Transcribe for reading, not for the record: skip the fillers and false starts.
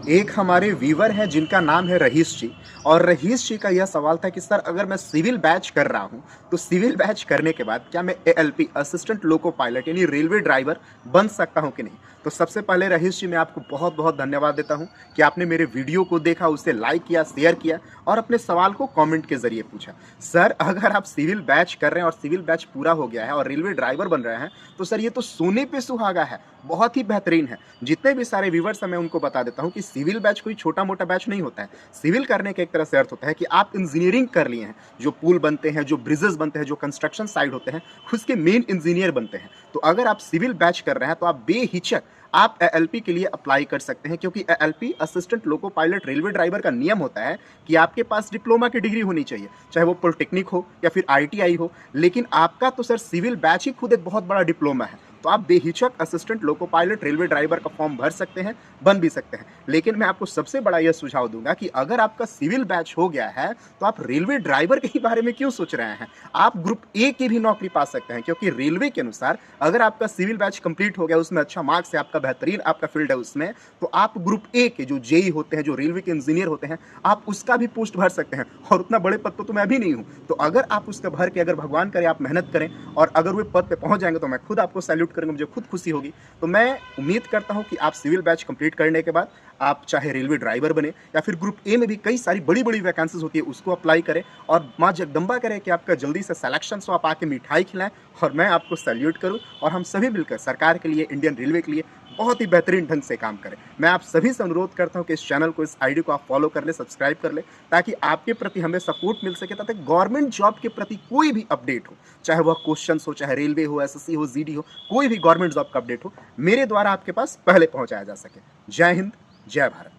एक हमारे व्यूवर हैं जिनका नाम है रहीश जी। और रहीश जी का यह सवाल था कि सर अगर मैं सिविल बैच कर रहा हूं तो सिविल बैच करने के बाद क्या मैं एएलपी असिस्टेंट लोको पायलट यानी रेलवे ड्राइवर बन सकता हूं कि नहीं। तो सबसे पहले रहीश जी मैं आपको बहुत बहुत धन्यवाद देता हूं कि आपने मेरे वीडियो को देखा, उसे लाइक किया, शेयर किया और अपने सवाल को कमेंट के जरिए पूछा। सर अगर आप सिविल बैच कर रहे हैं और सिविल बैच पूरा हो गया है और रेलवे ड्राइवर बन रहे हैं तो सर ये तो सोने पे सुहागा है, बहुत ही बेहतरीन है। जितने भी सारे व्यूवर्स हैं मैं उनको बता देता हूं कि सिविल बैच कोई छोटा मोटा बैच नहीं होता है। सिविल करने का एक तरह से अर्थ होता है कि आप इंजीनियरिंग कर लिए हैं, जो पुल बनते हैं, जो ब्रिजेस बनते हैं, जो कंस्ट्रक्शन साइट होते हैं, उसके मेन इंजीनियर बनते हैं। तो अगर आप सिविल बैच कर रहे हैं तो आप बेहिचक आप एएलपी के लिए अप्लाई कर सकते हैं, क्योंकि ALP assistant loco pilot railway driver का नियम होता है कि आपके पास डिप्लोमा की डिग्री होनी चाहिए, चाहे वो पॉलिटेक्निक हो या फिर आईटीआई हो। लेकिन आपका तो सर सिविल बैच ही खुद एक बहुत बड़ा डिप्लोमा है। तो आप बेहिचक assistant loco pilot railway driver का फॉर्म भर सकते हैं, बन भी सकते हैं। लेकिन मैं आपको सबसे बड़ा यह सुझाव दूंगा कि अगर आपका सिविल बैच हो गया है तो आप रेलवे ड्राइवर के ही बारे में क्यों सोच रहे हैं। आप ग्रुप ए की भी नौकरी पा सकते हैं, क्योंकि रेलवे के अनुसार अगर आपका सिविल बैच कंप्लीट हो गया, उसमें अच्छा मार्क्स है, आपका बेहतरीन आपका फील्ड है उसमें, तो आप ग्रुप ए के जो जेई होते हैं, जो रेलवे के इंजीनियर होते हैं, आप उसका भी पोस्ट भर सकते हैं। और उतना बड़े पद तो मैं भी नहीं हूं। तो अगर आप उसका भर के, अगर भगवान करे आप मेहनत करें और अगर वे पद पे पहुंच जाएंगे तो मैं खुद आपको सैल्यूट करूंगा, मुझे खुद खुशी होगी। तो मैं उम्मीद करता हूं कि आप सिविल बैच कंप्लीट करने के बाद आप चाहे रेलवे ड्राइवर बने या फिर ग्रुप ए में भी कई सारी बड़ी बड़ी वैकेंसीज होती है, उसको अप्लाई करें और माँ जगदम्बा करे कि आपका जल्दी से सिलेक्शन हो, आप आके मिठाई खिलाएं और मैं आपको सैल्यूट करूं और हम सभी मिलकर सरकार के लिए, इंडियन रेलवे के लिए बहुत ही बेहतरीन ढंग से काम करें। मैं आप सभी से अनुरोध करता हूं कि इस चैनल को, इस आईडी को आप फॉलो कर ले, सब्सक्राइब कर ले, ताकि आपके प्रति हमें सपोर्ट मिल सके, ताकि गवर्नमेंट जॉब के प्रति कोई भी अपडेट हो, चाहे वह क्वेश्चन हो, चाहे रेलवे हो, एसएससी हो, जीडी हो, कोई भी गवर्नमेंट जॉब का अपडेट हो, मेरे द्वारा आपके पास पहले पहुंचाया जा सके। जय हिंद, जय भारत।